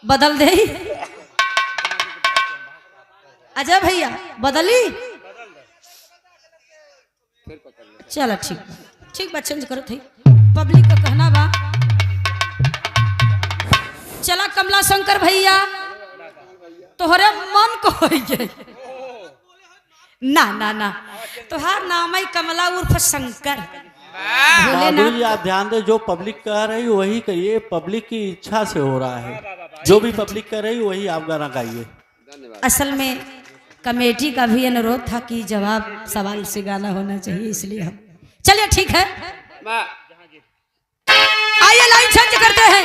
बदल दे। अजय भैया बदली, चलो ठीक ठीक बा, चेंज करो थी, पब्लिक का कहना बा। चला कमला शंकर भैया तोहरे मन को हो गए ना ना ना, तोहार नाम है कमला उर्फ शंकर। जी आप ध्यान दे, जो पब्लिक कह रही वही कहिए, पब्लिक की इच्छा से हो रहा है, जो भी पब्लिक कह रही वही आप गाना गाइए। असल में कमेटी का भी अनुरोध था कि जवाब सवाल से गाना होना चाहिए, इसलिए हम चलिए ठीक है, आइए लाइन चेंज करते हैं।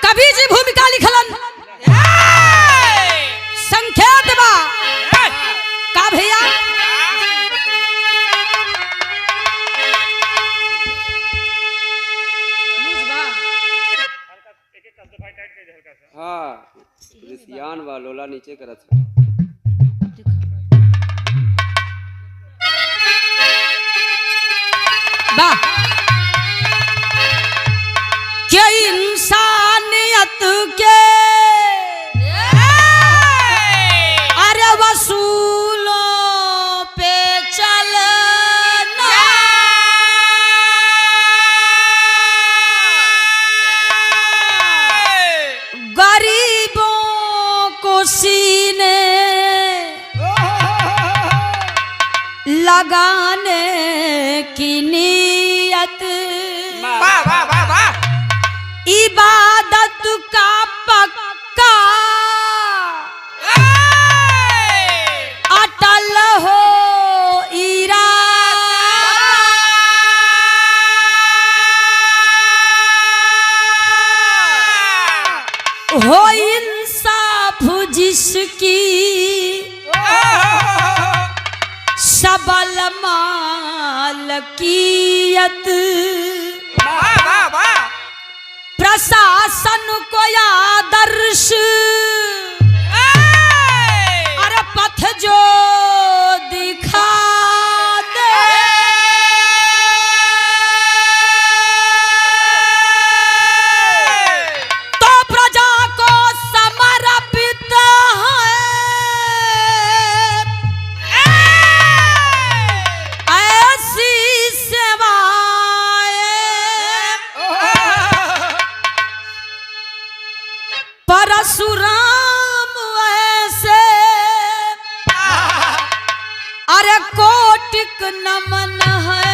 कभी जी भूमिका लिखलन संकेत बा का भैया, हाँ सियान वा लोला नीचे करत बा क्या इंसानियत के अरे वसूलों पे चलना, गरीबों को सीने लगाने की नीयत, इबादत का पक्का अटल हो इरादा, हो इंसाफ जिसकी सबल मालकियत, प्रशासन को आदर्श अरे पथ जो दिखा दे, तो प्रजा को समर्पित है ऐसी सेवाएं, परशुराम ऐसे अरे कोटिक नमन है,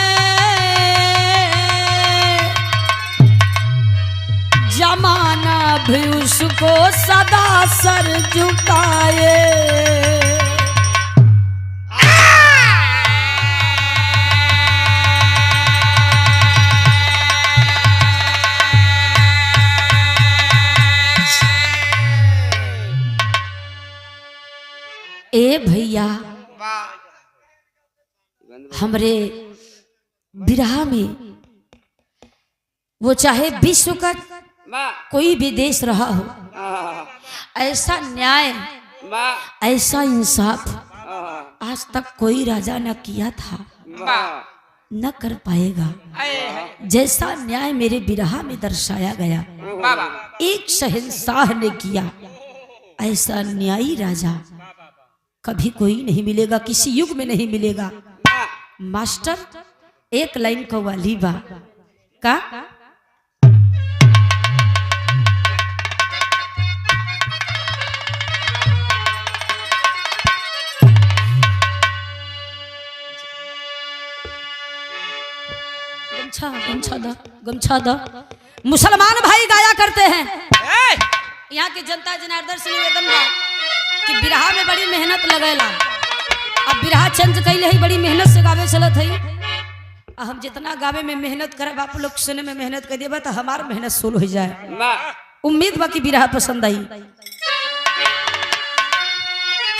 जमाना भी उसको सदा सर झुकाए। ए भैया हमरे विरह में वो चाहे विश्व का कोई भी देश रहा हो, ऐसा न्याय ऐसा इंसाफ आज तक कोई राजा न किया था, न कर पाएगा। जैसा न्याय मेरे विरह में दर्शाया गया, एक शहंशाह ने किया, ऐसा न्यायी राजा कभी कोई नहीं मिलेगा, किसी युग में नहीं मिलेगा। मास्टर एक लाइन कव्वाली बा का, गमछा दो। मुसलमान भाई गाया करते हैं, यहाँ की जनता जनार्दन से निवेदन बा कि बिरहा में बड़ी मेहनत लगेला, अब बिरहा चेंज कैले है, बड़ी मेहनत से गावे चलत है। हम जितना गावे में मेहनत करे, आप लोग सुने में मेहनत कर दिए तो हमार मेहनत सोल हो जाए। उम्मीद बा कि बिरहा पसंद आई।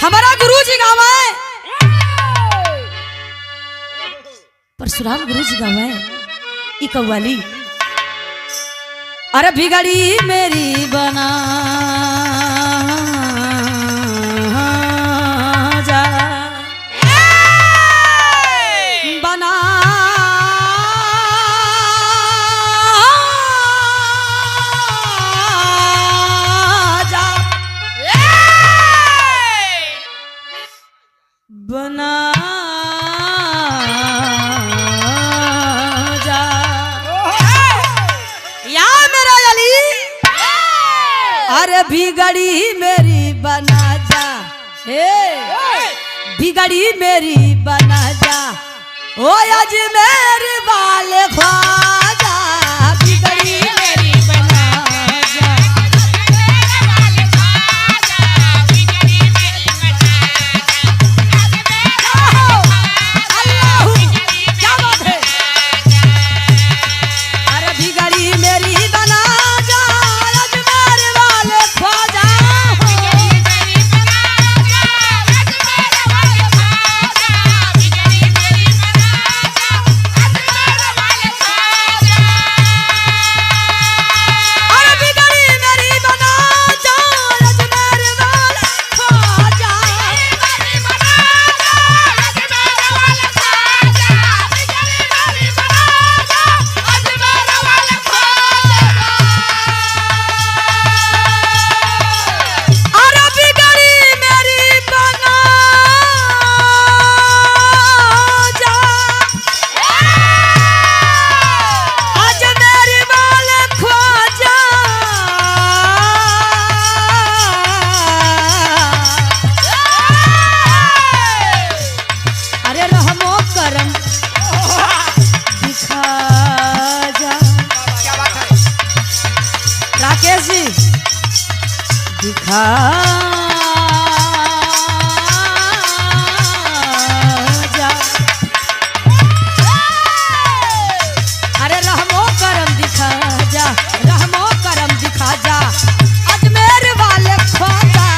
हमारा गुरु जी गावे, परशुराम गुरु जी गावे ई कव्वाली, अरे बिगड़ी मेरी बना जा, बना अरे बिगड़ी मेरी बना जा, हे बिगड़ी मेरी बना जा, ओ अजमेर वाले ख्वाजा, बिगड़ी मेरी बना जा। अल्लाहू, क्या बात है। अरे बिगड़ी मेरी बना जा, अजमेर वाले ख्वाजा। दिखा जा, अरे रहमो करम दिखा जा, रहमो करम दिखा जा, अजमेर वाले ख्वाजा।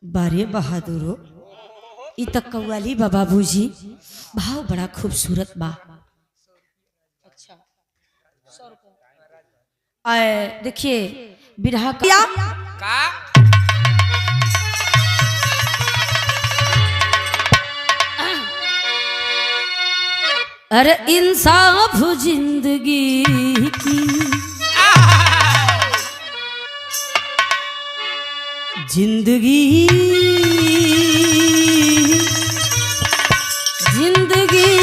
बारे बहादुरो, इ तक कव्वाली बाबा बूजी भाव बड़ा खूबसूरत बा। आए देखिए बिरहा का अरे इंसाफ जिंदगी की, जिंदगी जिंदगी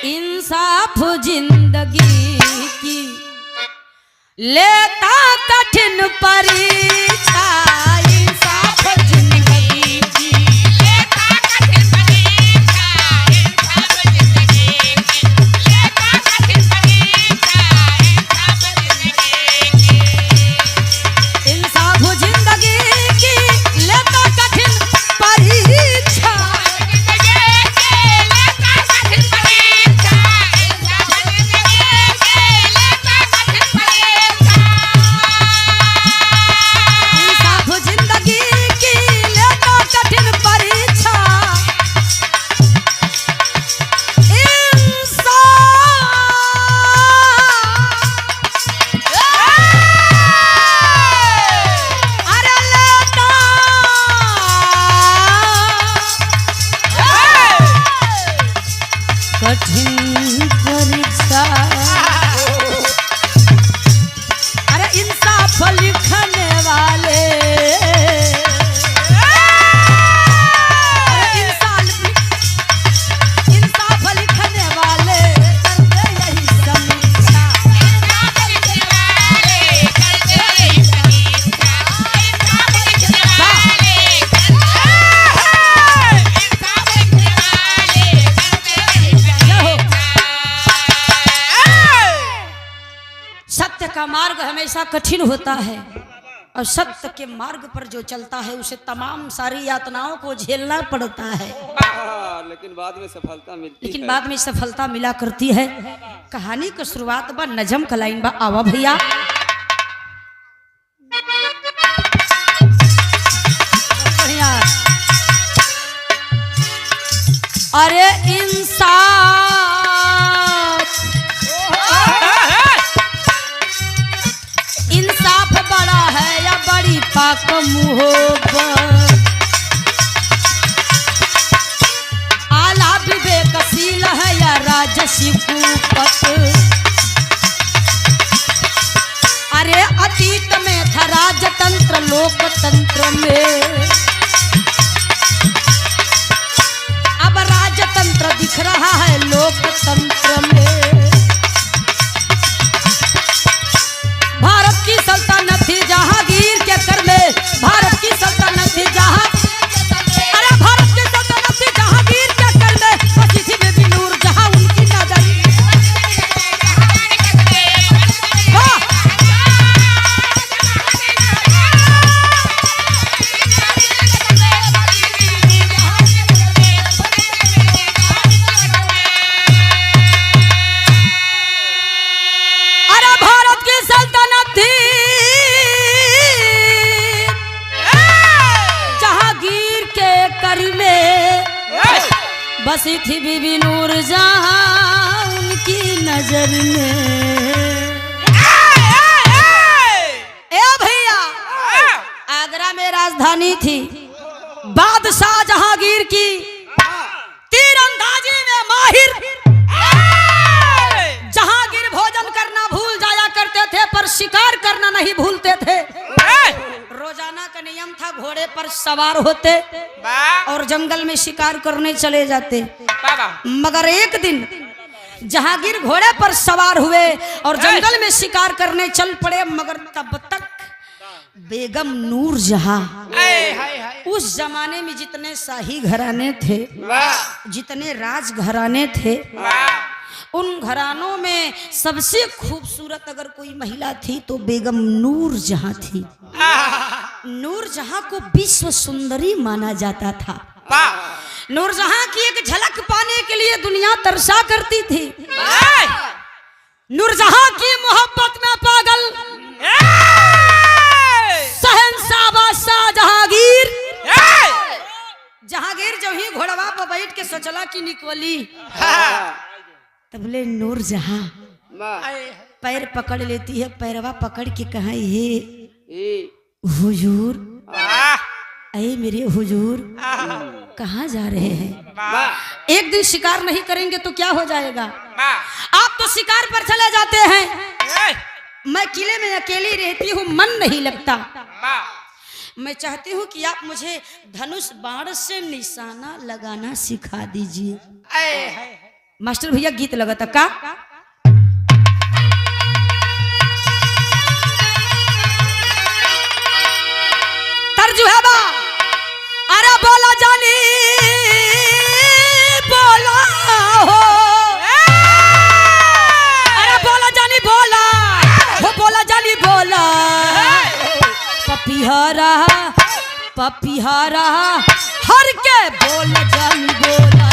इंसाफ जिंदगी की, लेता कठिन परीक्षा, इंसाफ जिंदगी की, लेता कठिन परीक्षा, इंसाफ जिंदगी की, लेता कठिन परीक्षा, इंसाफ जिंदगी की, लेता कठिन परीक्षा, इंसाफ जिंदगी की, लेता कठिन परीक्षा, कठिन परीक्षा, अरे इंसाफ लिखने वाले, अरे इंसाफ लिखने वाले करते यही समीक्षा, इंसाफ लिखने वाले करते यही समीक्षा, इंसाफ लिखने वाले इंसाफ लिखने वाले करते यही समीक्षा। सत्य का मार्ग हमेशा कठिन होता है और सत्य के मार्ग पर जो चलता है उसे तमाम सारी यातनाओं को झेलना पड़ता है, लेकिन बाद में सफलता मिलती है। लेकिन बाद में सफलता मिला करती है। कहानी की शुरुआत बा नजम का लाइन बा, आवा भैया। बढ़िया। अरे इंसाफ बड़ा है या बड़ी पाक मुहब्बत, आला विवेकशील है या हंसी कूपत। अरे अतीत में था राजतंत्र लोकतंत्र में, अब राजतंत्र दिख रहा है लोकतंत्र में। भारत की सल्तनत थी जहांगीर के कर में, भारत की सल्तनत थी जहां, अरे भारत की सल्तनत थी जहांगीर के कर में, बसी थी बेबी नूर जहां उनकी नजर। अरे भारत की सल्तनत थी जहांगीर के कर में, बसी थी बीबी नूर जहां उनकी नजर में। ए भैया, आगरा में राजधानी थी बादशाह जहांगीर की, तीरंदाजी में माहिर जहांगीर भोजन करना भूल जाया करते थे पर शिकार करना नहीं भूलते थे। रोजाना का नियम था घोड़े पर सवार होते और जंगल में शिकार करने चले जाते। मगर एक दिन जहांगीर घोड़े पर सवार हुए और जंगल में शिकार करने चल पड़े, मगर तब तक बेगम नूर जहां, उस जमाने में जितने शाही घराने थे, जितने राज घराने थे, उन घरानों में सबसे खूबसूरत अगर कोई महिला थी तो बेगम नूर जहां थी। नूर जहां को विश्व सुंदरी माना जाता था। नूर जहां की एक झलक पाने के लिए दुनिया तरसा करती थी। नूर जहां की मोहब्बत में पागल शहंशाह बादशाह जहांगीर, जहांगीर जब ही घोड़वा पर बैठ के सोचला की निकली, तबले नूर जहां पैर पकड़ लेती है, पैरवा पकड़ के कहा हे हुजूर, अरे मेरे हुजूर कहाँ जा रहे हैं? एक दिन शिकार नहीं करेंगे तो क्या हो जाएगा? आप तो शिकार पर चले जाते हैं, मैं किले में अकेली रहती हूँ, मन नहीं लगता। मैं चाहती हूँ कि आप मुझे धनुष बाण से निशाना लगाना सिखा दीजिए। मास्टर भैया गीत लगा था का? तर्जु है बा, अरे बोला जानी बोला हो, अरे बोला जानी बोला हो, बोला जानी बोला, पपिहारा पपिहारा हर के बोला जानी बोला।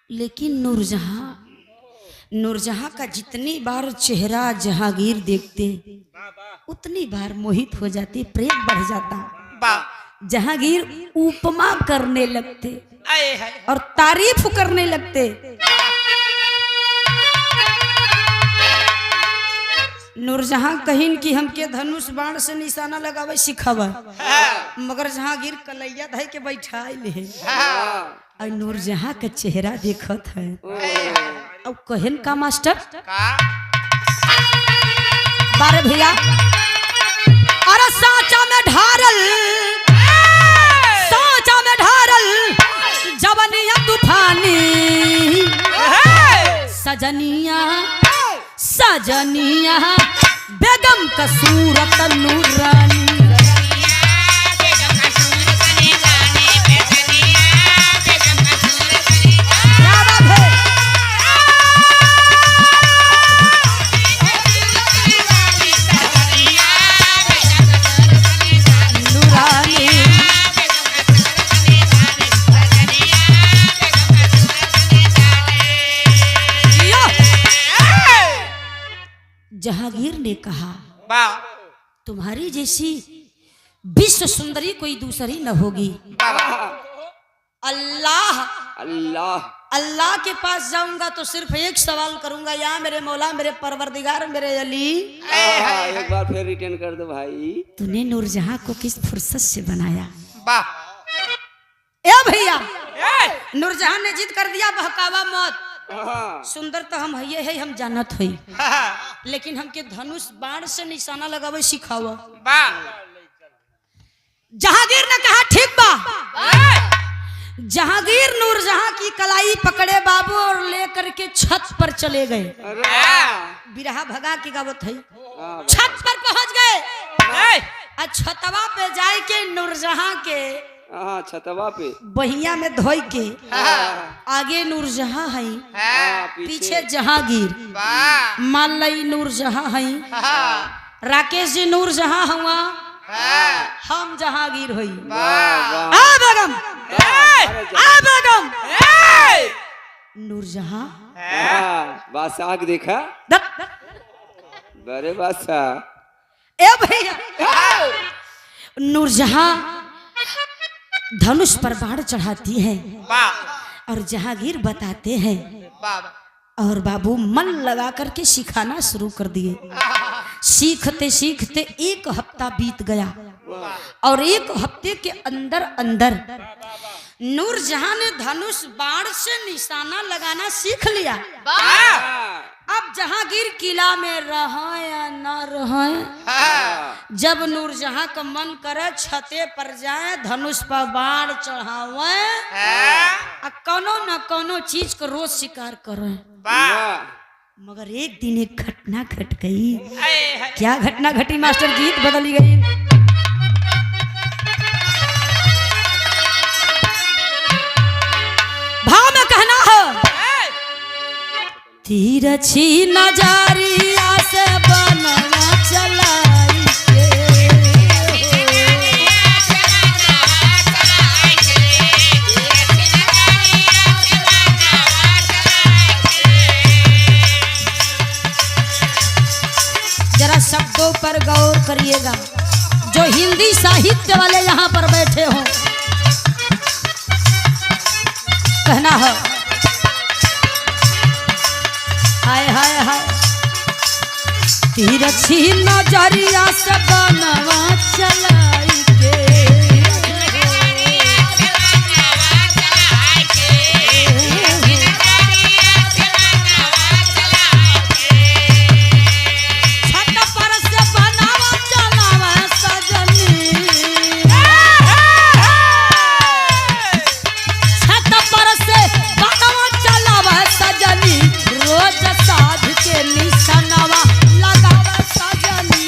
लेकिन नूरजहां का जितनी बार चेहरा जहांगीर देखते उतनी बार मोहित हो जाती, प्रेम बढ़ जाता। जहांगीर उपमा करने लगते और तारीफ करने लगते। नूरजहां कहिन कि हमके धनुष बाण से निशाना लगावे सिखावा, मगर जहांगीर कलैया धै के बैठाई ले और नूरजहां का चेहरा देखत है। अब कहन का मास्टर बारे भैया, अरे साचा में ढारल, साचा में ढारल जवनिया तूफानी, सजनिया सजनिया बेगम का सूरत नूरानी। जहांगीर ने कहा तुम्हारी जैसी विश्व सुंदरी कोई दूसरी न होगी। अल्लाह अल्लाह अल्लाह के पास जाऊंगा तो सिर्फ एक सवाल करूंगा, या मेरे मौला, मेरे परवरदिगार, मेरे अली, एक बार फिर रिटर्न कर दो भाई। तूने नूरजहां को किस फुर्सत से बनाया? ए भैया, नूरजहां ने जिद कर दिया, बहकावा मत। सुंदर तो हम है, हम जानत हई, लेकिन हमके धनुष बाण से निशाना लगावे सिखावा। जहांगीर ने कहा ठीक बा। जहांगीर नूरजहां की कलाई पकड़े बाबू और लेकर के छत पर चले गए। बिरहा भगा के गावत है, छत पर पहुंच गए। छतवा पे जाए के नूरजहां के छतवा पे बहिया में धोई के, आगे नूरजहां है, पीछे जहांगीर, मान लई नूरजहां है, राकेश जी नूरजहां हुआ, हम जहांगीर हुई। आ बेगम, आ बेगम, नूरजहां बादशाह के देखा, बड़े बादशाह। ए भैया, नूरजहां धनुष पर बाण चढ़ाती है और जहांगीर बताते हैं, और बाबू मन लगा करके सिखाना शुरू कर दिए। सीखते सीखते एक हफ्ता बीत गया और एक हफ्ते के अंदर अंदर नूरजहां ने धनुष बाण से निशाना लगाना सीख लिया। अब जहांगीर किला में रहे या न रहे, जब नूरजहां का मन करे छते पर जाए, धनुष पर बाण चढ़ावे, कोनो न कोनो चीज को रोज शिकार करे। मगर एक दिन एक घटना घट गई। क्या घटना घटी मास्टर? गीत बदली गई। भाव में कहना है, तिरछी नजरिया से बनवा चलाई जरा शब्दों पर गौर करिएगा, जो हिंदी साहित्य वाले यहाँ पर बैठे हो। कहना है, हाय हाय हाय, तिरछी नजरिया से बनवा चलाई के, छत पर से बनावा चलावा सजनी, छत पर से बनावा चलावा सजनी, रोज साध के निशानवा लगावा सजनी।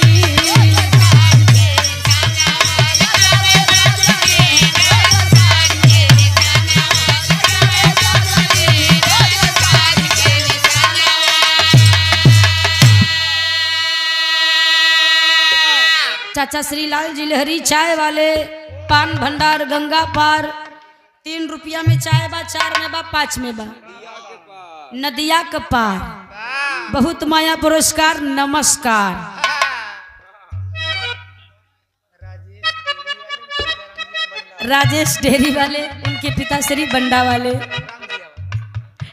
चाचा श्रीलाल जी लहरी चाय वाले, पान भंडार गंगा पार, 3 रुपया में चाय बा, 4 में बा, 5 में बा, नदिया के पार, बहुत माया पुरस्कार, नमस्कार। राजेश डेरी वाले, उनके पिता श्री बंडा वाले,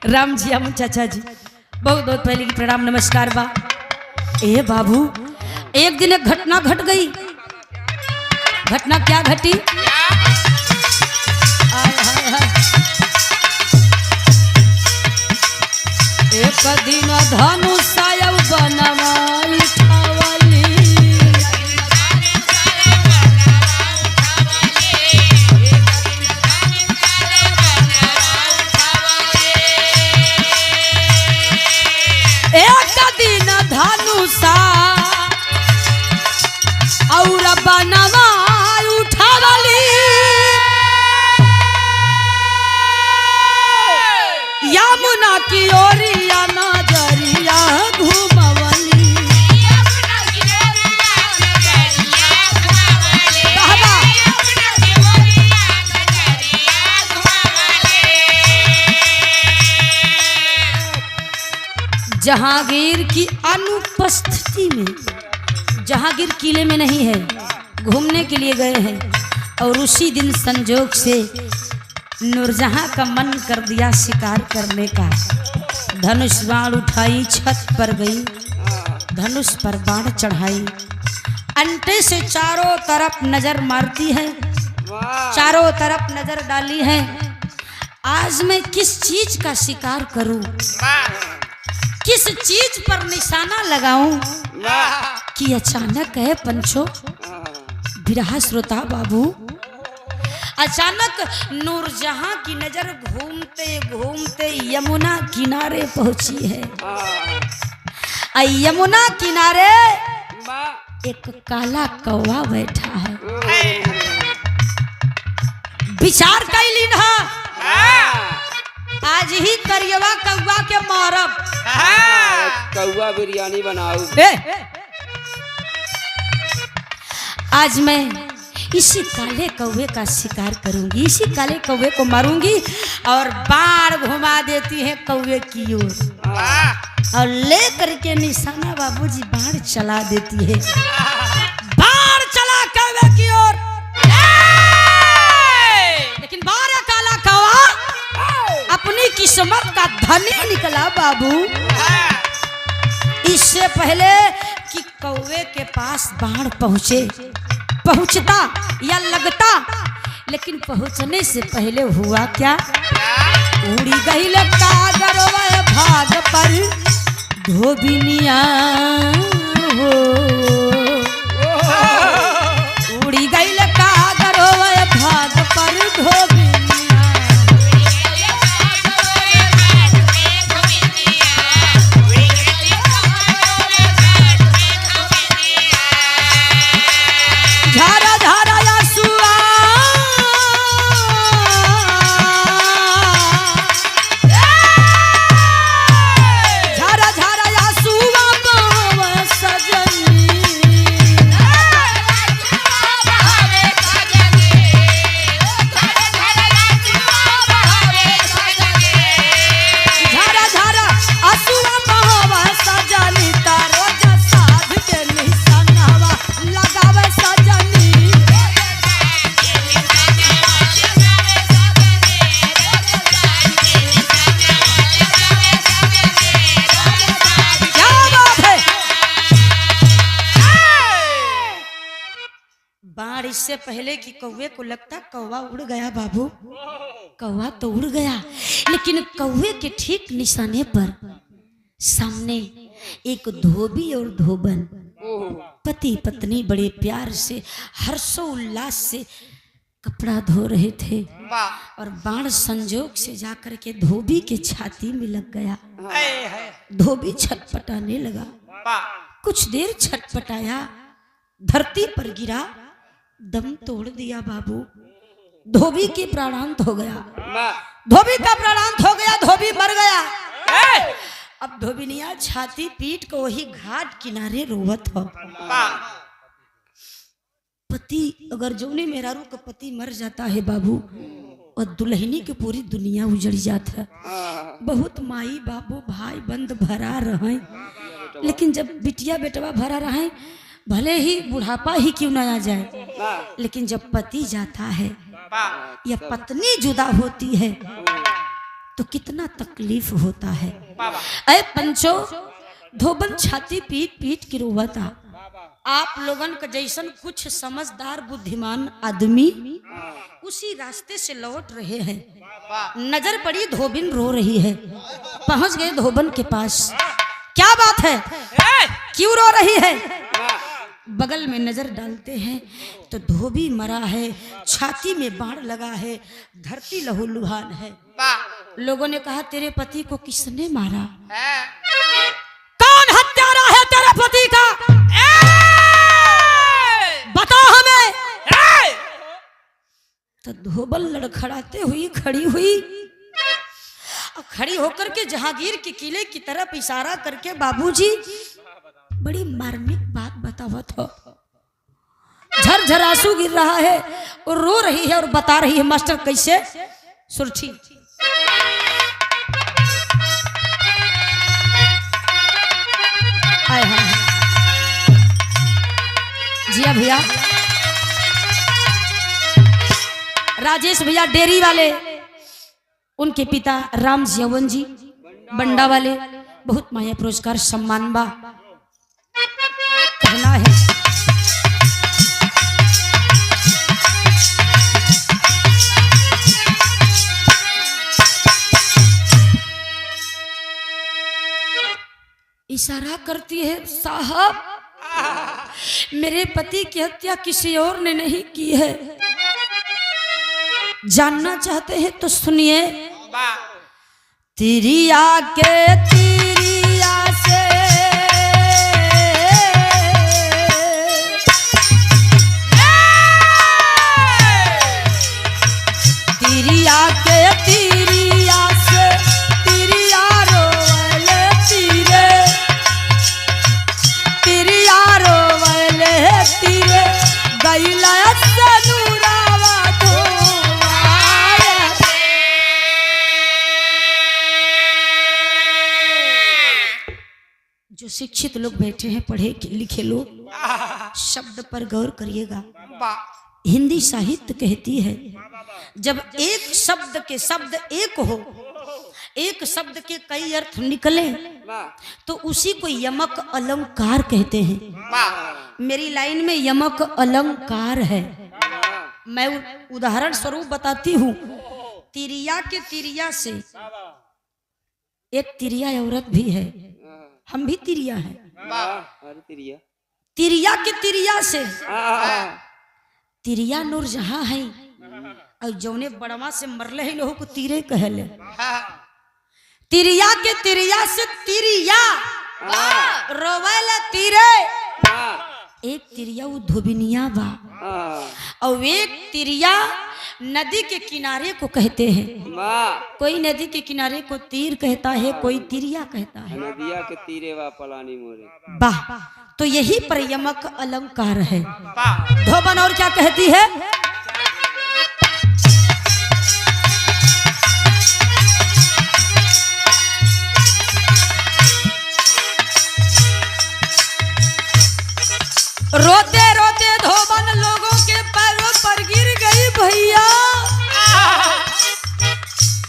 राम जी अमन चाचा जी, बहुत बहुत पहले की प्रणाम नमस्कार बा। ए बाबू, एक दिन एक घटना घट गई। घटना क्या घटी? आय हाय हाय। एक दिन धनुष बनवाई ठावली, एक दिन धनुषा और बनवा उठावली, यमुना की ओरिया नजरिया घूमवली। जहांगीर की अनुपस्थिति में जहांगीर किले में नहीं है, घूमने के लिए गए हैं। और उसी दिन संजोग से नूरजहां का मन कर दिया शिकार करने का। धनुष बाण उठाई, छत पर गई, धनुष पर बाण चढ़ाई, अंटे से चारों तरफ नजर मारती है, चारों तरफ नजर डाली है। आज मैं किस चीज का शिकार करूं, किस चीज पर निशाना लगाऊं कि अचानक है पंचो बिरहा श्रोता बाबू, अचानक नूरजहां की नजर घूमते घूमते यमुना किनारे पहुंची है। यमुना किनारे एक काला कौवा बैठा है। विचार कैली ना, आज ही करियवा कौवा के मारब, कौवा बिरयानी बनाऊ। आज मैं इसी काले कौवे का शिकार करूंगी, इसी काले कौवे को मारूंगी और बाण घुमा देती है कौवे की ओर और ले करके निशाना बाबूजी बाण चला देती है। बाण चला कौवे की ओर, लेकिन बारह काला कौवा अपनी किस्मत का धनी निकला बाबू। इससे पहले कि कौवे के पास बाण पहुंचता या लगता, लेकिन पहुंचने से पहले हुआ क्या, उड़ी गई कागरवा भाग पर धोबिनिया हो, उड़ी गई कागरवा भाग पर धोबिनिया। झारा झारा आंसुआ, झारा झारा आंसुआ बाबा सजनी, झारा झारा आंसुआ बाबा सजनी, तारो साध के निशानवा लगावे सजनी। क्या बात है, बाण इससे पहले कि कौवे को लगता कौवा उड़ गया बाबू, कौवा तो उड़ गया, लेकिन कौवे के ठीक निशाने पर सामने एक धोबी और धोबन पति पत्नी बड़े प्यार से हर्षोल्लास से कपड़ा धो रहे थे और बाण संजोग से जाकर के धोबी के छाती में लग गया। धोबी छटपटाने लगा, कुछ देर छटपटाया, धरती पर गिरा, दम तोड़ दिया बाबू। धोबी के प्राणांत हो गया, धोबी का प्राणांत हो गया, धोबी मर गया। अब धोबिनिया छाती पीट को वही घाट किनारे रोवत हो। पति अगर जौने मेहरारू का पति मर जाता है बाबू और दुल्हनी की पूरी दुनिया उजड़ जाता है। बहुत माई बाबू भाई बंद भरा रहे, लेकिन जब बिटिया बेटवा भरा रहे, भले ही बुढ़ापा ही क्यों ना आ जाए, लेकिन जब पति जाता है या पत्नी जुदा होती है तो कितना तकलीफ होता है। अरे पंचो, धोबन छाती पीट पीट के रोवता। आप लोगन का जैसन कुछ समझदार बुद्धिमान आदमी उसी रास्ते से लौट रहे हैं, नजर पड़ी धोबिन रो रही है, पहुंच गए धोबन के पास। क्या बात है, क्यों रो रही है? बगल में नजर डालते हैं तो धोबी मरा है, छाती में बाण लगा है, धरती लहूलुहान है। लोगों ने कहा तेरे पति को किसने मारा? कौन हत्यारा है तेरे पति का? बता हमें। तो धोबल लड़खड़ाते हुई खड़ी हुई, खड़ी होकर के जहांगीर के किले की तरफ इशारा करके बाबूजी बड़ी मार्मिक बात बतावत हो। झरझर आंसू गिर रहा है और रो रही है और बता रही है। मास्टर कैसे? सुरठी आए हैं। जिया भैया, राजेश भैया डेयरी वाले, उनके पिता राम यवन जी बंडा वाले, बहुत माया पुरस्कार सम्मान बा। कहना है इशारा करती है, साहब मेरे पति की हत्या किसी और ने नहीं की है। जानना चाहते हैं तो सुनिए। तिरिया के तिरिया से तिरिया के तिरिया से तिरिया रोवले तीरे, तिरिया रोवले तीरे गैला सनुरावा जो शिक्षित लोग बैठे हैं, पढ़े लिखे लोग, शब्द पर गौर करिएगा। हिंदी साहित्य कहती है जब एक शब्द के शब्द एक हो, एक शब्द के कई अर्थ निकले तो उसी को यमक अलंकार कहते हैं। मेरी लाइन में यमक अलंकार है। मैं उदाहरण स्वरूप बताती हूँ। तिरिया के तिरिया से एक तिरिया औरत भी है, हम भी तिरिया हैं। तिरिया के तिरिया से तिरिया नूरजहां है, और जौने बड़वा से मरले है लोगों को तीरे कहले। तिरिया के तिरिया से तिरिया रोवेला तीरे। एक तिरिया वो धोबिनिया बा, और एक तिरिया नदी के किनारे को कहते हैं। कोई नदी के किनारे को तीर कहता है, कोई तिरिया कहता है। नदिया के तीरे वा पलानी मोरे। वाह, तो यही पर यमक अलंकार है। धोबन और क्या कहती है? रोते रोते धोबन लोगों के पैरों पर गिर गई। भैया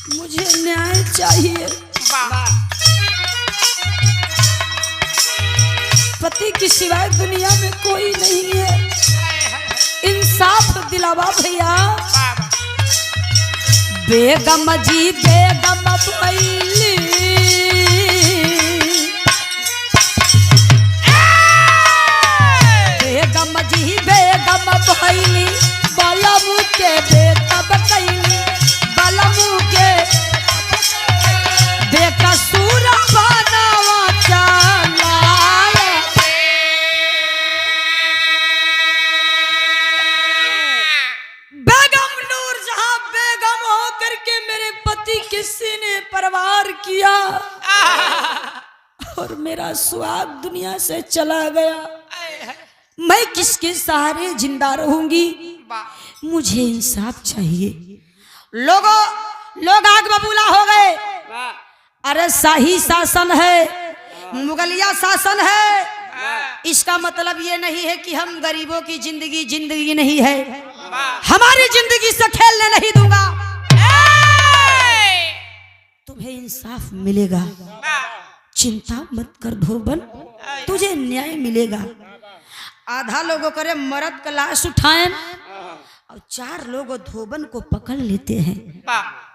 मुझे न्याय चाहिए, पति की सिवाय दुनिया में कोई नहीं है, इंसाफ दिलावा भैया। बेगम जी बेगम भैली, बेगम जी बेगम भैली, बलमु के बेतब कैली, बलमु के बेकसूर बनावा चलाए। बेगम नूरजहां बेगम होकर के मेरे पति के सीने पर वार किया और मेरा सुहाग दुनिया से चला गया। मैं किसके सहारे जिंदा रहूंगी? मुझे इंसाफ चाहिए। लोग आग बबूला हो गए। अरे शाही शासन है, मुगलिया शासन है, इसका मतलब ये नहीं है कि हम गरीबों की जिंदगी नहीं है। हमारी जिंदगी से खेलने नहीं दूंगा। तुम्हें इंसाफ मिलेगा, चिंता मत कर धोबन, तुझे न्याय मिलेगा। आधा लोगों करे मर्द का लाश उठाएं और 4 लोग धोबन को पकड़ लेते हैं।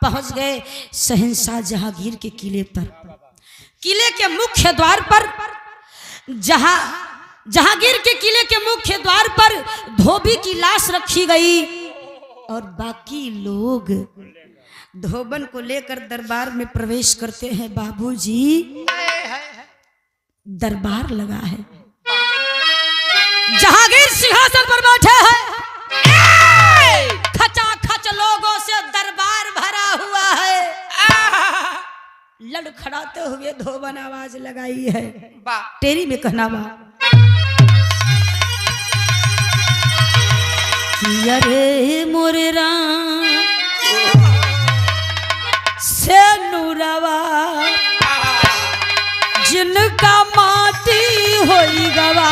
पहुंच गए शहंशाह जहांगीर के किले पर। किले के मुख्य द्वार पर जहांगीर के किले के मुख्य द्वार पर धोबी की लाश रखी गई और बाकी लोग धोबन को लेकर दरबार में प्रवेश करते हैं। बाबूजी दरबार लगा है, जहांगीर सिंहासन पर बैठे हैं, खचाखच लोगों से दरबार भरा हुआ है। लड़खड़ाते हुए धोबन आवाज लगाई है, तेरी में कहना बा कि अरे मोरे राम से नूरवा जिनका माटी होई गवा,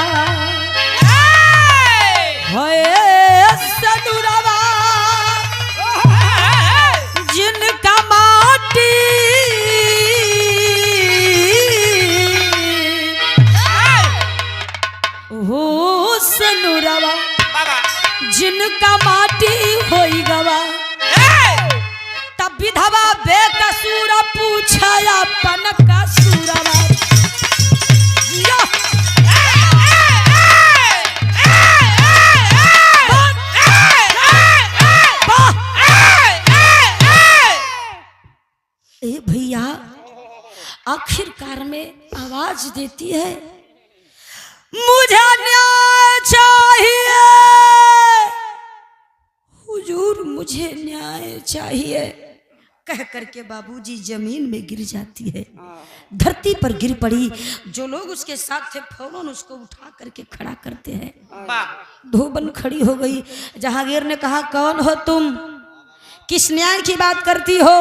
से नूरवा जिनका माटी होई गवा तब विधवा बेकसूर पूछा अपन का सूरवा ए भैया आखिरकार में आवाज देती है मुझे न्याय चाहिए हुजूर मुझे न्याय चाहिए कह करके बाबूजी जमीन में गिर जाती है धरती पर गिर पड़ी जो लोग उसके साथ थे फौरन उसको उठा करके खड़ा करते हैं धोबन खड़ी हो गई जहांगीर ने कहा कौन हो तुम किस न्याय की बात करती हो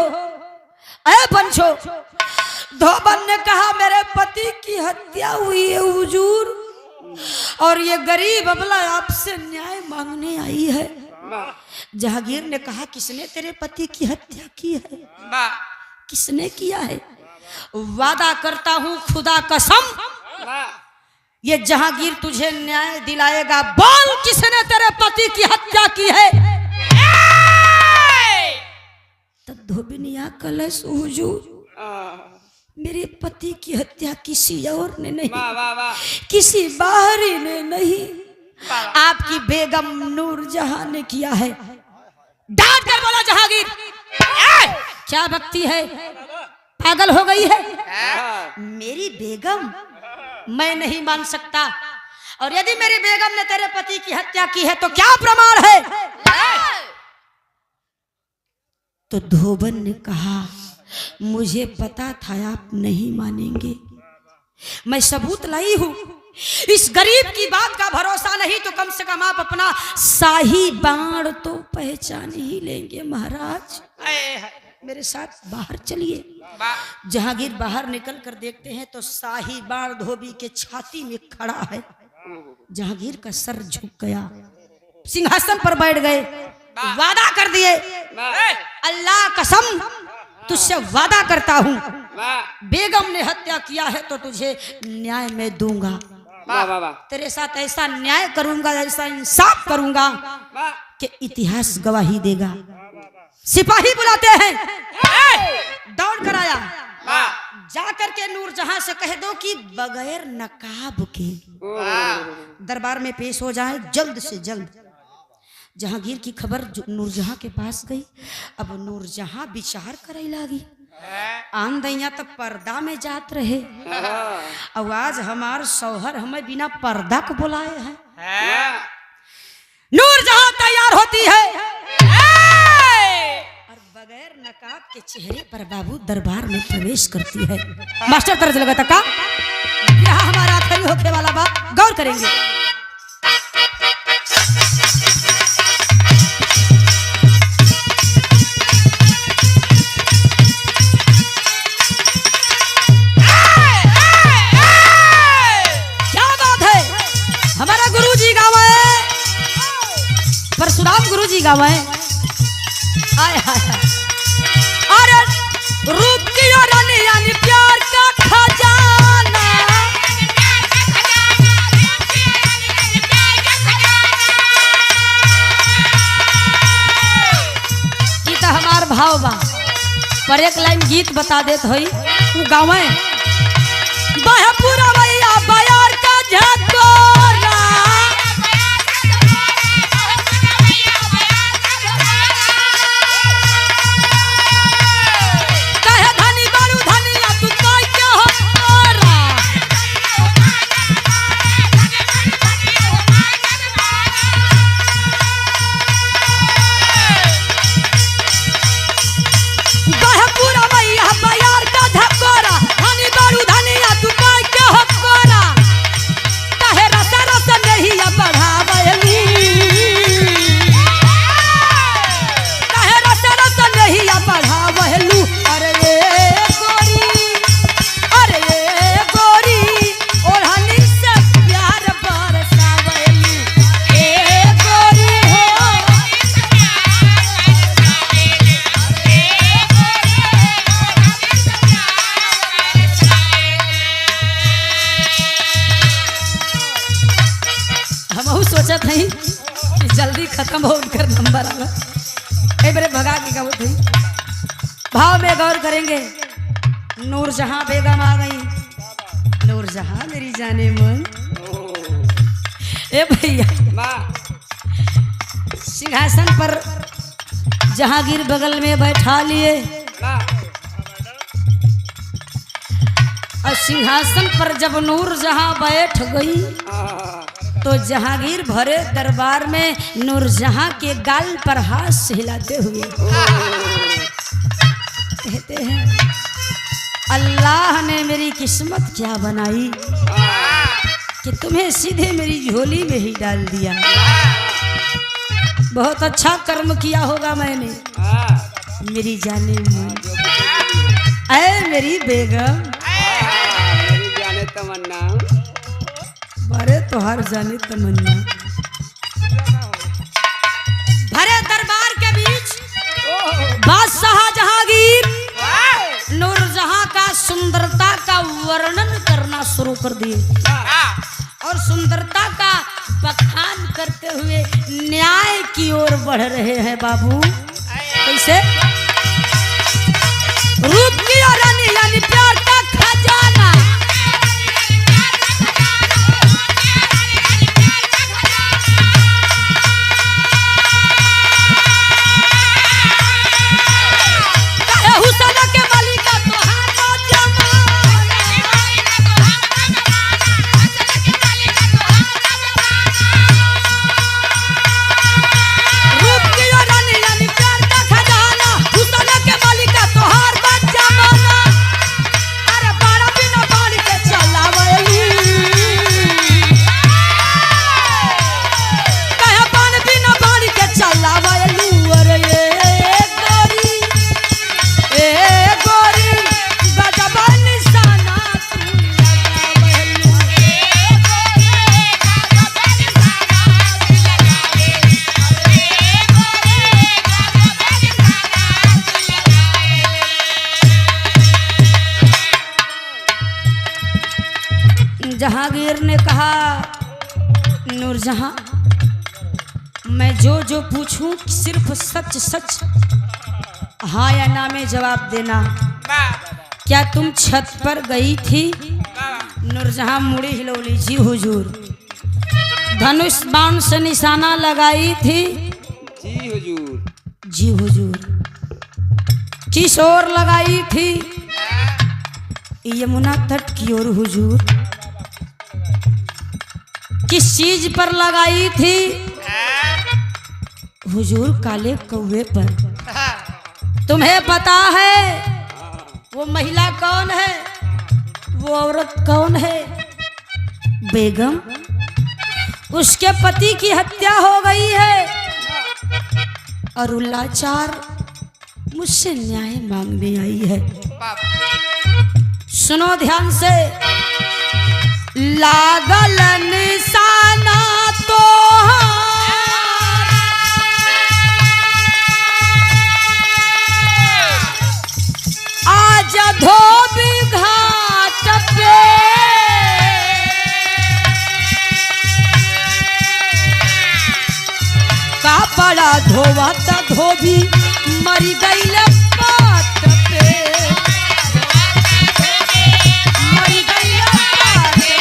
ऐ पंचो धोबन ने कहा मेरे पति की हत्या हुई है हुजूर और ये गरीब अबला आपसे न्याय मांगने आई है जहांगीर ने कहा किसने तेरे पति की हत्या की है किसने किया है वादा करता हूं खुदा कसम ये जहांगीर तुझे न्याय दिलाएगा बोल किसने तेरे पति की हत्या की है तब धोबिनिया कलश हुजूर मेरे पति की हत्या किसी और ने नहीं किसी बाहरी ने नहीं आपकी बेगम नूरजहां ने किया है डांट कर बोला जहांगीर क्या बकती है पागल हो गई है मेरी बेगम मैं नहीं मान सकता और यदि मेरी बेगम ने तेरे पति की हत्या की है तो क्या प्रमाण है तो धोबन ने कहा मुझे पता था आप नहीं मानेंगे मैं सबूत लाई हूं इस गरीब की बात का भरोसा नहीं तो कम से कम आप अपना शाही बाण तो पहचान ही लेंगे महाराज मेरे साथ बाहर चलिए जहांगीर बाहर निकल कर देखते हैं तो शाही बाण धोबी के छाती में खड़ा है जहांगीर का सर झुक गया सिंहासन पर बैठ गए वादा कर दिए अल्लाह कसम तुझसे वादा करता हूं बेगम ने हत्या किया है तो तुझे न्याय में दूंगा तेरे साथ ऐसा न्याय करूंगा ऐसा इंसाफ करूंगा कि इतिहास गवाही देगा सिपाही बुलाते हैं दौड़ कर आया जाकर के नूरजहां से कह दो कि बगैर नकाब के दरबार में पेश हो जाए जल्द से जल्द जहांगीर की खबर नूरजहां के पास गई अब नूरजहां विचार करे लगी आन दैया तो पर्दा में जात रहे और आज हमार शौहर हमें बिना पर्दा को बुलाए हैं नूरजहां तैयार होती है और बगैर नकाब के चेहरे पर बाबू दरबार में प्रवेश करती है मास्टर तरज लगा था का यह हमारा आखिरी होने वाला बात गौर करेंगे परशुराम गुरुजी गावे आय हाय अरे रूप की रानी यानी प्यार का खजाना ई तो हमार भाव बा पर एक लाइन गीत बता देत होई तू गावे बाहे पूरा भैया बयार का झकोरा सोचत हई कि जल्दी खत्म हो उनकर नंबर आवा ए मेरे भगा के गावत हई। भाव में गौर करेंगे। नूरजहां बेगम आ गई। नूरजहां मेरी जाने मन ए भैया वाह सिंहासन पर जहांगीर बगल में बैठा लिए वाह और सिंहासन पर जब नूरजहां बैठ गई तो जहांगीर भरे दरबार में नूरजहां के गाल पर हाथ से हिलाते हुए कहते हैं अल्लाह ने मेरी किस्मत क्या बनाई कि तुम्हें सीधे मेरी झोली में ही डाल दिया। बहुत अच्छा कर्म किया होगा मैंने मेरी जाने मन। ऐ मेरी बेगम मेरी जाने तमन्ना बारे तो हर जाने तमन्ना। भरे दरबार के बीच बादशाह जहांगीर नूरजहां का सुंदरता का वर्णन करना शुरू कर दिए और सुंदरता का बखान करते हुए न्याय की ओर बढ़ रहे हैं बाबू। कैसे? रूप की रानी यानी प्यार का खजाना हुसैन के मलिका तोहार बात जमाना। अरे बड़ा बिना बाढ़ के चलावली कहे बन बिना बाढ़ के चलावलू। अरे ए गोरी गजबा निशाना तू लगावलू। जहांगीर ने कहा नूरजहां मैं जो जो पूछूं सिर्फ सच सच हाँ या ना में जवाब देना। क्या तुम छत पर गई थी? नूरजहां मुड़ी हिलौली। जी हुजूर। धनुष बाण से निशाना लगाई थी? जी हुजूर। जी हुजूर। किस ओर लगाई थी? यमुना तट की ओर हुजूर। किस चीज पर लगाई थी? हुजूर काले कौवे पर। तुम्हें पता है वो महिला कौन है? वो औरत कौन है? बेगम उसके पति की हत्या हो गई है और लाचार मुझसे न्याय मांगने आई है। सुनो ध्यान से। लागल निशाना तो आज धोबी घाट पे कपड़ा धोवत धोबी मरी गई पाट पे। मरी गई पाट पे।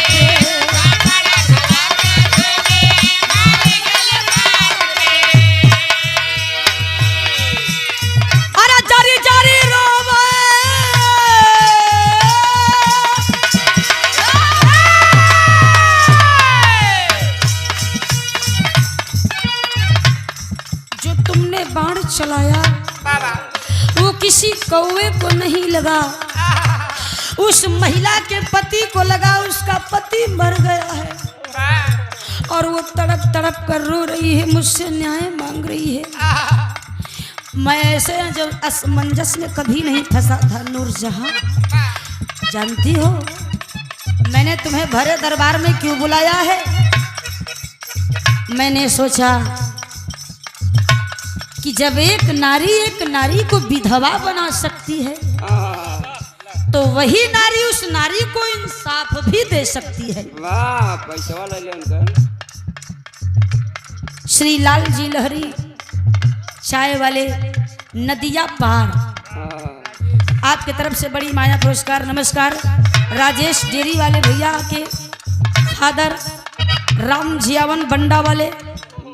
अरे जारी जारी रोवे जो तुमने बाण चलाया वो किसी कौवे को नहीं लगा, उस महिला के पति को लगा। उसका पति मर गया है और वो तड़प तड़प कर रो रही है, मुझसे न्याय मांग रही है। मैं ऐसे जब असमंजस में कभी नहीं फंसा था नूरजहां। जानती हो मैंने तुम्हें भरे दरबार में क्यों बुलाया है? मैंने सोचा कि जब एक नारी को विधवा बना सकती है तो वही नारी उस नारी को इंसाफ भी दे सकती है। वाह पैसा ले ले उनका। श्री लाल जी लहरी चाय वाले नदिया पार, आपके तरफ से बड़ी माया पुरस्कार। नमस्कार राजेश डेरी वाले भैया के फादर राम जियावन बंडा वाले,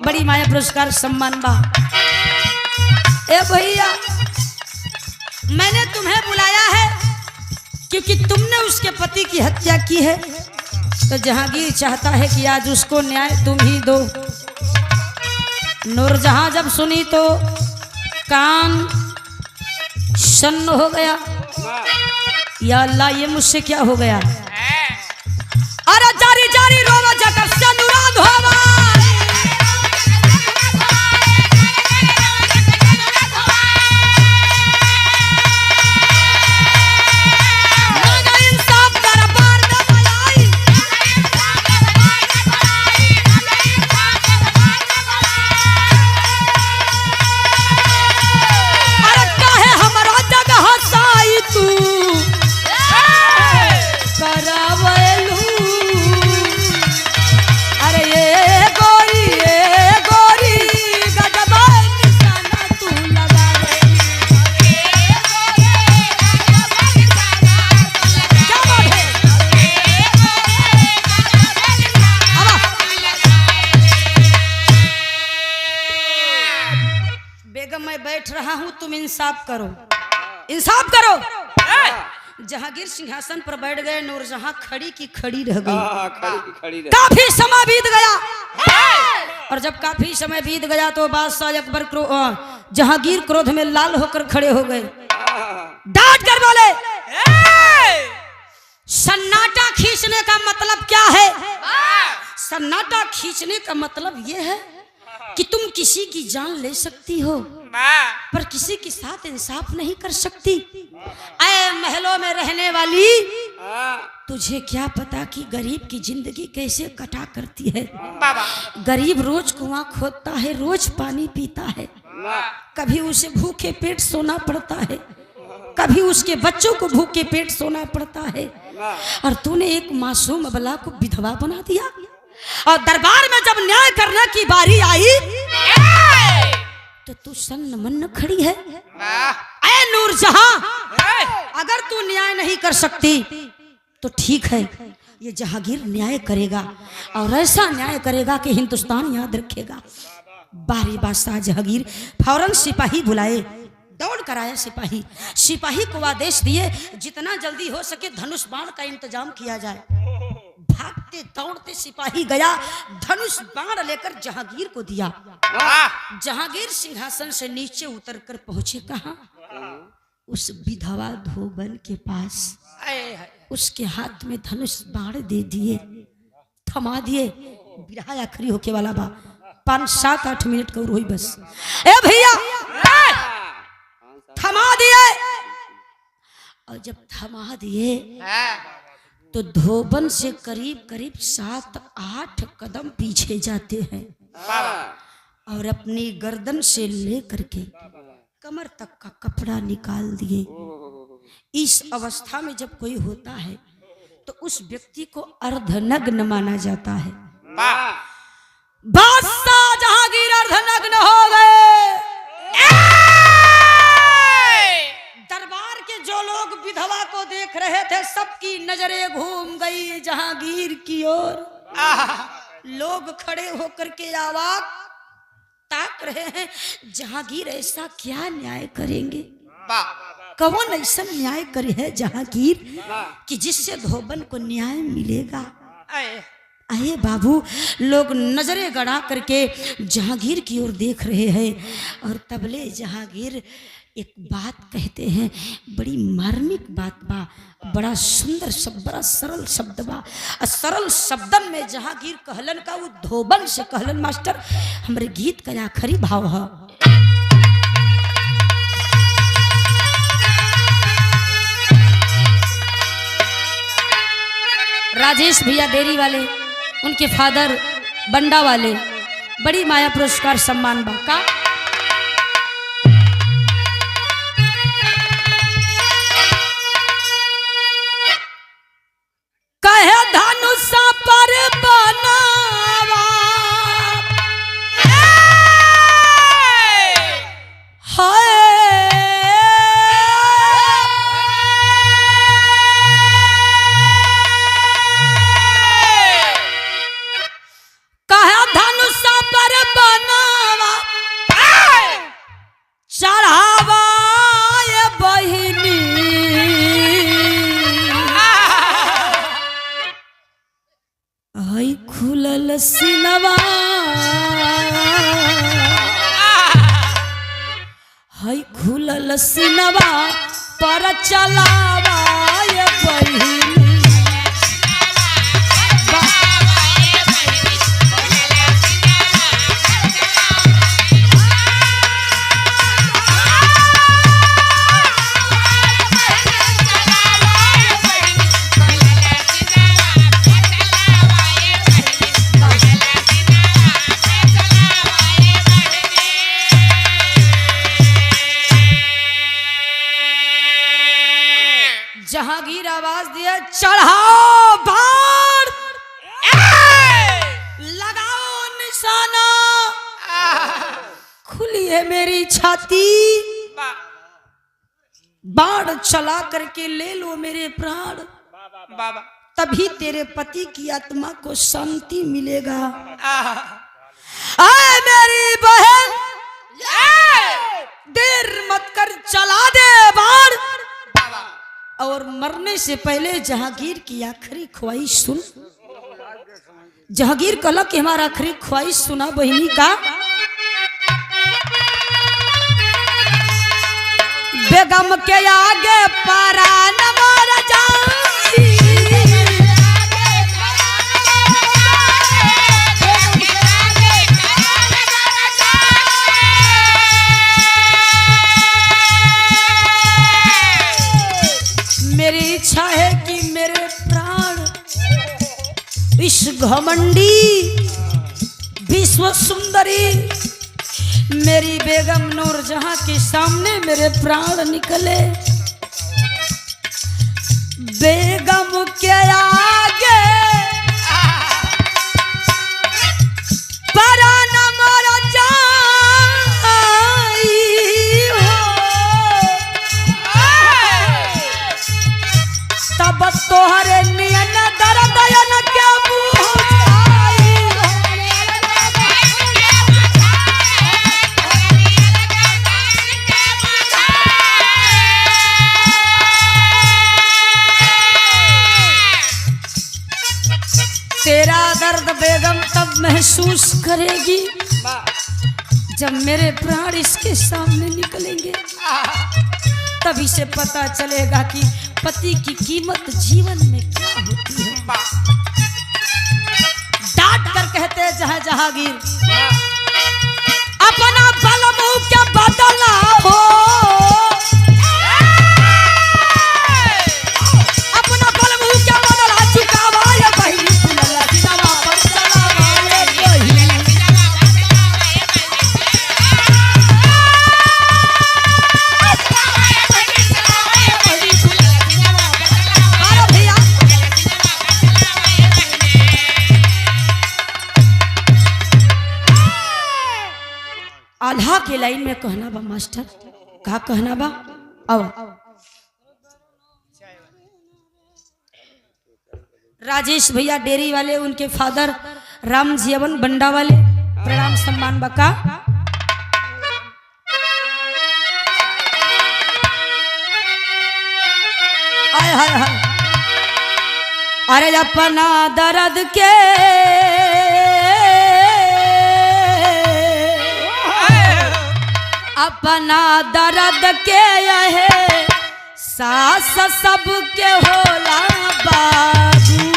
बड़ी माया पुरस्कार सम्मान बा। ए भैया, मैंने तुम्हें बुलाया है क्योंकि तुमने उसके पति की हत्या की है, तो जहांगीर चाहता है कि आज उसको न्याय तुम ही दो। नूरजहां जब सुनी तो कान सन्न हो गया, या अल्लाह ये मुझसे क्या हो गया। अरे जारी जारी रोवा जकर से अनुराध होवा, तुम इंसाफ करो, इंसाफ करो। जहांगीर सिंहासन पर बैठ गए, नूरजहां खड़ी की खड़ी रह गई। काफी समय बीत गया, और जब काफी समय बीत गया तो बादशाह अकबर जहांगीर क्रोध में लाल होकर खड़े हो गए, डांट कर बोले, सन्नाटा खींचने का मतलब क्या है। सन्नाटा खींचने का मतलब यह है कि तुम किसी की जान ले सकती हो पर किसी के साथ इंसाफ नहीं कर सकती। ऐ महलों में रहने वाली, तुझे क्या पता कि गरीब की जिंदगी कैसे कटा करती है। गरीब रोज कुआं खोदता है, रोज पानी पीता है, कभी उसे भूखे पेट सोना पड़ता है, कभी उसके बच्चों को भूखे पेट सोना पड़ता है, और तूने एक मासूम अबला को विधवा बना दिया। और दरबार में जब न्याय करने की बारी आई तो तू सन्न मन खड़ी है। ऐ नूरजहां, अगर तू न्याय नहीं कर सकती तो ठीक है, ये जहांगीर न्याय करेगा, और ऐसा न्याय करेगा कि हिंदुस्तान याद रखेगा। बारी बादशाह जहांगीर फौरन सिपाही बुलाए, दौड़ कर आया सिपाही। सिपाही को आदेश दिए जितना जल्दी हो सके धनुष बाण का इंतजाम किया जाए। भागते दौड़ते सिपाही गया, धनुष बाण लेकर जहांगीर को दिया। जहांगीर सिंहासन से नीचे उतरकर पहुंचे कहां? उस विधवा धोबन के पास। उसके हाथ में धनुष बाण दे दिए, थमा दिए। बिरहा खड़ी होके वाला बा, 5-7-8 मिनट का हुई बस। ए भैया, थमा दिए, और जब थमा दिए तो धोबन से करीब करीब 7-8 कदम पीछे जाते हैं, और अपनी गर्दन से लेकर के कमर तक का कपड़ा निकाल दिए। इस अवस्था में जब कोई होता है तो उस व्यक्ति को अर्धनग्न माना जाता है। बादशाह जहांगीर अर्धनग्न हो गए। दरबार के जो लोग विधवा को देख रहे थे सबकी नजरें घूम गई जहांगीर की ओर। लोग खड़े होकर के आवाज ताक रहे हैं, जहांगीर ऐसा क्या न्याय करेंगे, कौन ऐसा न्याय करे है जहांगीर कि जिससे धोबन को न्याय मिलेगा। आए बाबू, लोग नजरें गड़ा करके जहांगीर की ओर देख रहे हैं, और तबले जहांगीर एक बात कहते हैं, बड़ी मार्मिक बात बा, बड़ा सुंदर शब्द, बड़ा सरल शब्द बा। सरल शब्दन में जहांगीर कहलन का वो धोबन से कहलन, मास्टर हमरे गीत का आखिरी भाव है। राजेश भैया डेरी वाले, उनके फादर बंडा वाले, बड़ी माया पुरस्कार सम्मान बा का। कहे धनुषा पर बनावा हई खुलल सिनवा हई खुलल सिनवा पर चलावा ये बहिनी जहांगीर आवाज दिया चढ़ाओ बाण लगाओ निशाना खुली है मेरी छाती बाण चला करके ले लो मेरे प्राण तभी तेरे पति की आत्मा को शांति मिलेगा। आए मेरी बहन देर मत कर चला दे बाण और मरने से पहले जहांगीर की आखिरी ख्वाहिश सुन। जहांगीर कहला कि हमारा आखिरी ख्वाहिश सुना बहिनी का। बेगम के आगे पारा न मारा जाई मेरी इच्छा है कि मेरे प्राण इस घमंडी विश्व सुंदरी मेरी बेगम नूरजहां के सामने मेरे प्राण निकले। बेगम के आगे परा न मारा जाई तब तोहरे नियन दर्द न क्या तेरा दर्द बेगम तब महसूस करेगी जब मेरे प्राण इसके सामने निकलेंगे। तब इसे पता चलेगा कि पति की कीमत जीवन में क्या होती है। डांट कर कहते हैं जहांगीर अपना बल मुंह क्या बदला हो अपना बल मुंह क्या बदला चुकावा ये बहिनी आल्हा के लाइन में कहना बा मास्टर कहा कहना बा अब राजेश भैया डेरी वाले उनके फादर राम जीवन बंडा वाले प्रणाम सम्मान बका। आय हाय हाय अरे अपना दर्द के अपना दर्द के यह सास सबके होला बाबू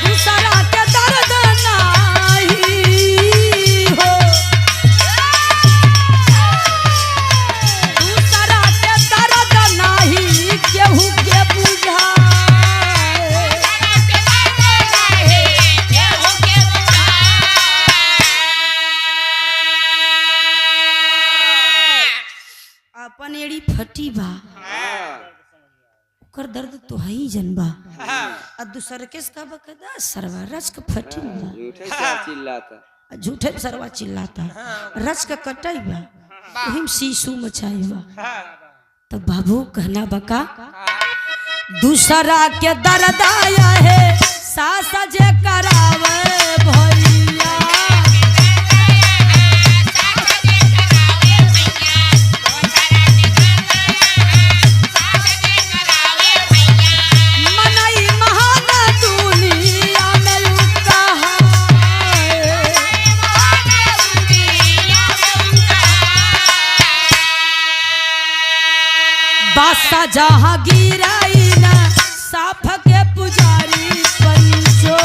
दूसरा के दर्द नहीं हो दूसरा के दर्द नहीं केहू के बुझा अपन एड़ी फटी बा ओकर दर्द तो है ही जनबा आ दूसर के का बकदा सरवा रच के फटी बा झूठे से चिल्लाता झूठे सरवा चिल्लाता रच के कटाई बा ओहिम सीसू मचाई बा तब बाबू कहना बका दूसरा के दर्द आया है सास जे करावे भैया आशा जहांगीर आई ना साफ के पुजारी पंचो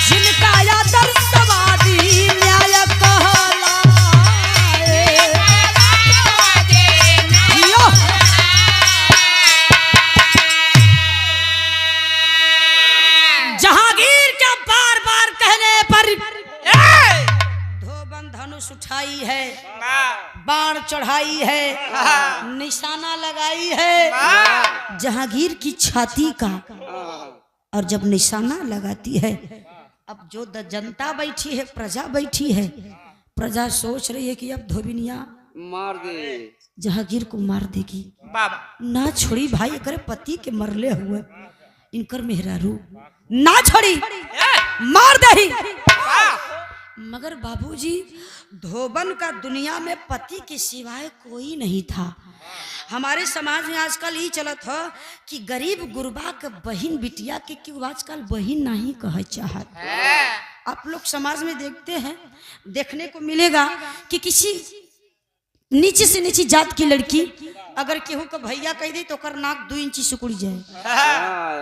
जिनका आदर्शवादी न्याय कहलाए यो जहांगीर के बार बार कहने पर धोबन धनुष उठाई है, बाण चढ़ाई है, निशाना लगाई है जहांगीर की छाती का। और जब निशाना लगाती है, अब जो जनता बैठी है, प्रजा बैठी है, प्रजा सोच रही है कि अब धोबिनिया मार दे, जहांगीर को मार देगी। ना छोड़ी भाई, अगर पति के मरले हुए इनकर मेहरारू ना छोड़ी, मार दही। मगर बाबूजी, धोबन का दुनिया में पति के सिवाय कोई नहीं था। हमारे समाज में आजकल ये चलत है कि गरीब गुरबा के बहन बिटिया के क्यों आजकल बहन नहीं कह चाहत। आप लोग समाज में देखते हैं, देखने को मिलेगा कि किसी नीचे से नीचे जात की लड़की अगर केहू का भैया कह दे तो कर नाक 2 इंची सुकुड़ जाए।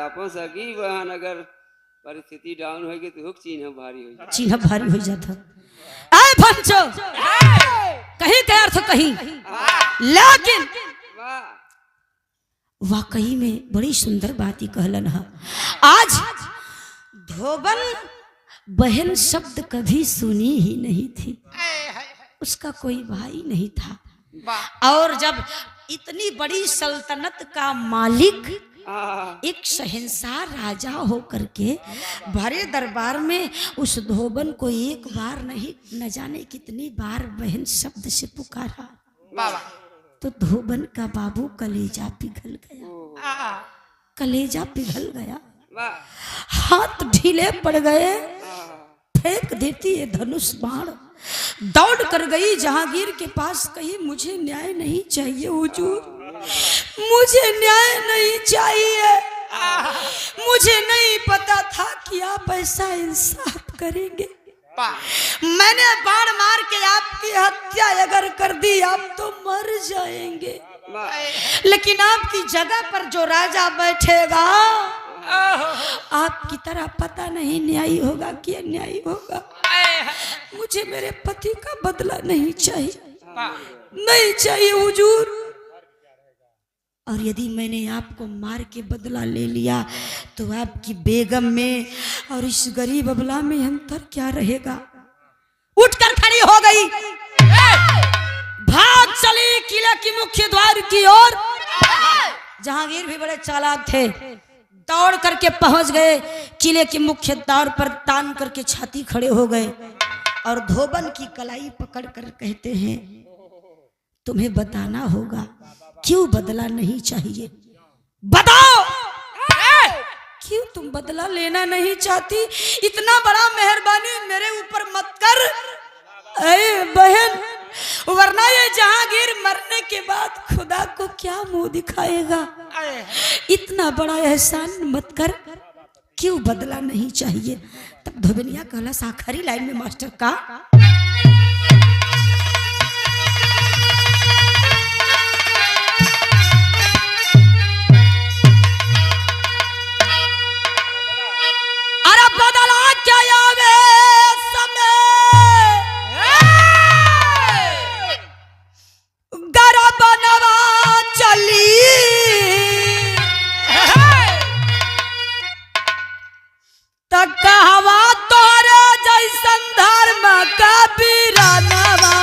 अपन सगी बहन अगर परिस्थिति डाउन होगी तो हुक चिन्ह भारी हो जाता, चिन्ह भारी हो जाता। आए पंचो, कहीं का अर्थ कहीं, लेकिन वाकई में बड़ी सुंदर बात ही कहलन है। आज धोबन बहन शब्द कभी सुनी ही नहीं थी, उसका कोई भाई नहीं था। और जब इतनी बड़ी सल्तनत का मालिक एक शहंशाह राजा होकर के भरे दरबार में उस धोबन को एक बार नहीं, न जाने कितनी बार बहन शब्द से पुकारा, तो धोबन का बाबू कलेजा पिघल गया, कलेजा पिघल गया, हाथ ढीले पड़ गए, फेंक देती है धनुष बाण, दौड़ कर गई जहांगीर के पास, कही मुझे न्याय नहीं चाहिए हुजूर, मुझे न्याय नहीं चाहिए, मुझे नहीं पता था कि आप ऐसा इंसाफ करेंगे। मैंने बाण मार के आपकी हत्या अगर कर दी आप तो मर जाएंगे, लेकिन आपकी जगह पर जो राजा बैठेगा आपकी तरह पता नहीं न्यायी होगा कि अन्यायी होगा। मुझे मेरे पति का बदला नहीं चाहिए, नहीं चाहिए हुजूर। और यदि मैंने आपको मार के बदला ले लिया तो आपकी बेगम में और इस गरीब अबला में अंतर क्या रहेगा। उठकर खड़ी हो गई, भाग चली किला की मुख्य द्वार की ओर। जहांगीर भी बड़े चालाक थे, दौड़ करके पहुंच गए किले के मुख्य द्वार पर, तान करके छाती खड़े हो गए और धोबन की कलाई पकड़ कर कहते हैं, तुम्हें बताना होगा क्यों बदला नहीं चाहिए, बताओ क्यों तुम बदला लेना नहीं चाहती। इतना बड़ा मेहरबानी मेरे ऊपर मत कर ऐ बहन, वरना ये जहांगीर मरने के बाद खुदा को क्या मुंह दिखाएगा। इतना बड़ा एहसान मत कर, क्यों बदला नहीं चाहिए। तब धोबनिया कहला आखिरी लाइन में मास्टर का, अरे बदला क्या आवे समय गरा बनवा चली, तक कहवा तोरे जैसन धर्म का बीरानवा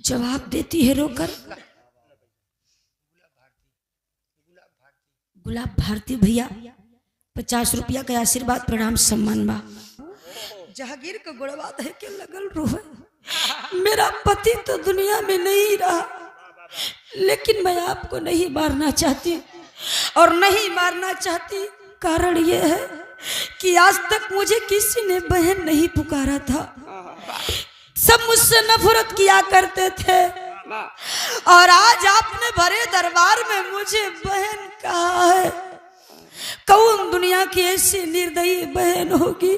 जवाब देती है रोकर। गुलाब भारती भैया 50 रुपया का आशीर्वाद प्रणाम सम्मान बा। जहांगीर का गुणवाद है के लगल रोहे। मेरा पति तो दुनिया में नहीं रहा, लेकिन मैं आपको नहीं मारना चाहती और नहीं मारना चाहती। कारण यह है कि आज तक मुझे किसी ने बहन नहीं पुकारा था। सब मुझसे नफरत किया करते थे और आज आपने भरे दरबार में मुझे बहन कहा है। कौन दुनिया की ऐसी निर्दयी बहन होगी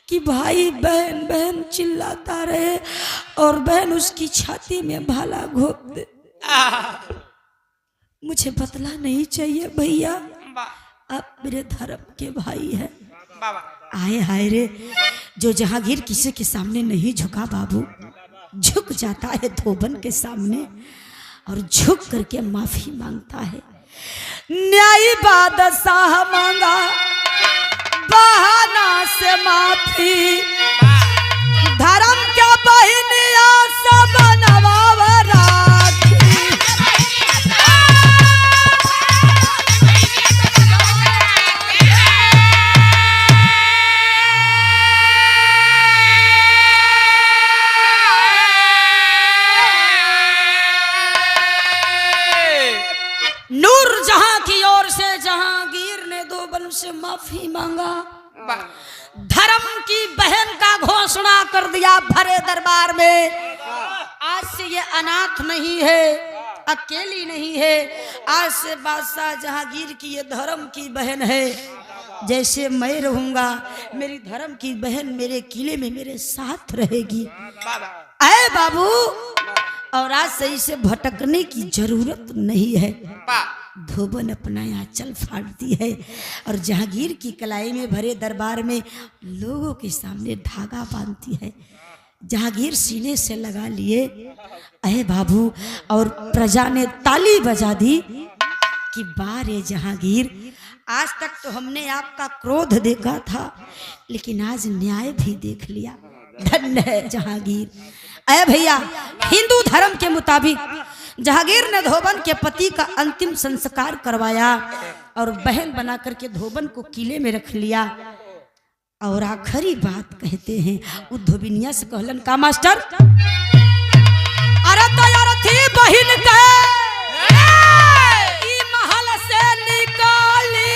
कि भाई बहन बहन चिल्लाता रहे और बहन उसकी छाती में भाला घोंप दे। मुझे बदला नहीं चाहिए भैया, आप मेरे धर्म के भाई हैं। आए हाय रे, जो जहांगीर किसी के सामने नहीं झुका बाबू, झुक जाता है धोबन के सामने और झुक करके माफी मांगता है। न्यायी बादशाह मांगा बहाना से माफी, धर्म क्या बहनिया सब नवावा राखी। नूरजहां की ओर से जहांगीर ने धोबन से माफी मांगा, धर्म की बहन का घोषणा कर दिया भरे दरबार में। आज से ये अनाथ नहीं है, अकेली नहीं है, आज से बादशाह जहांगीर की ये धर्म की बहन है। जैसे मैं रहूंगा मेरी धर्म की बहन मेरे किले में मेरे साथ रहेगी। आए बाबू, और आज से इसे भटकने की जरूरत नहीं है। धोबन अपना आंचल फाड़ती है और जहांगीर की कलाई में भरे दरबार में लोगों के सामने धागा बांधती है। जहांगीर सीने से लगा लिए अहे बाबू, और प्रजा ने ताली बजा दी कि बारे जहांगीर, आज तक तो हमने आपका क्रोध देखा था, लेकिन आज न्याय भी देख लिया। धन्य है जहांगीर। अरे भैया, हिंदू धर्म के मुताबिक जहांगीर ने धोबन के पति का अंतिम संस्कार करवाया और बहन बना करके धोबन को किले में रख लिया। और आखिरी बात कहते हैं, उद्धोबिनिया से कहलन का मास्टर, अरे तैयार थी बहन के ई महल से निकाली,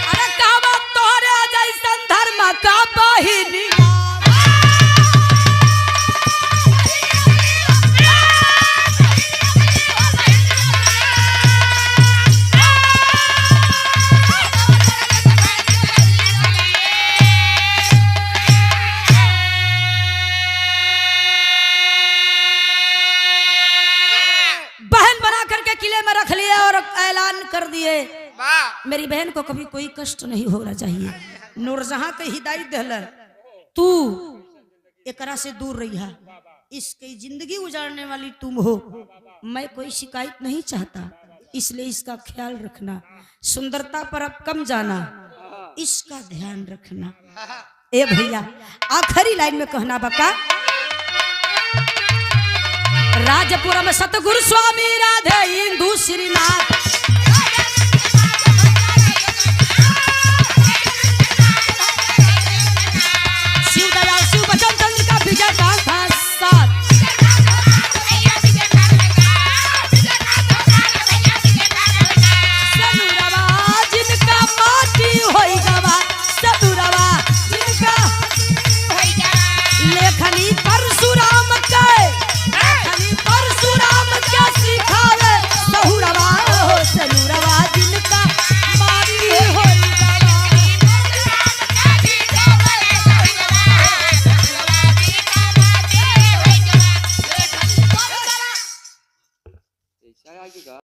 अरे कावा तोहरे जैसन धर्म का बहिनी। किले में रख लिए और ऐलान कर दिए, मेरी बहन को कभी कोई कष्ट नहीं होना चाहिए। नूरजहां के हिदायत दिल, तू एकरा से दूर रही है, इसकी जिंदगी उजाड़ने वाली तुम हो। मैं कोई शिकायत नहीं चाहता, इसलिए इसका ख्याल रखना। सुंदरता पर अब कम जाना, इसका ध्यान रखना। ए भैया, आखिरी लाइन में कहना बका, राजपुरम सतगुरु स्वामी राज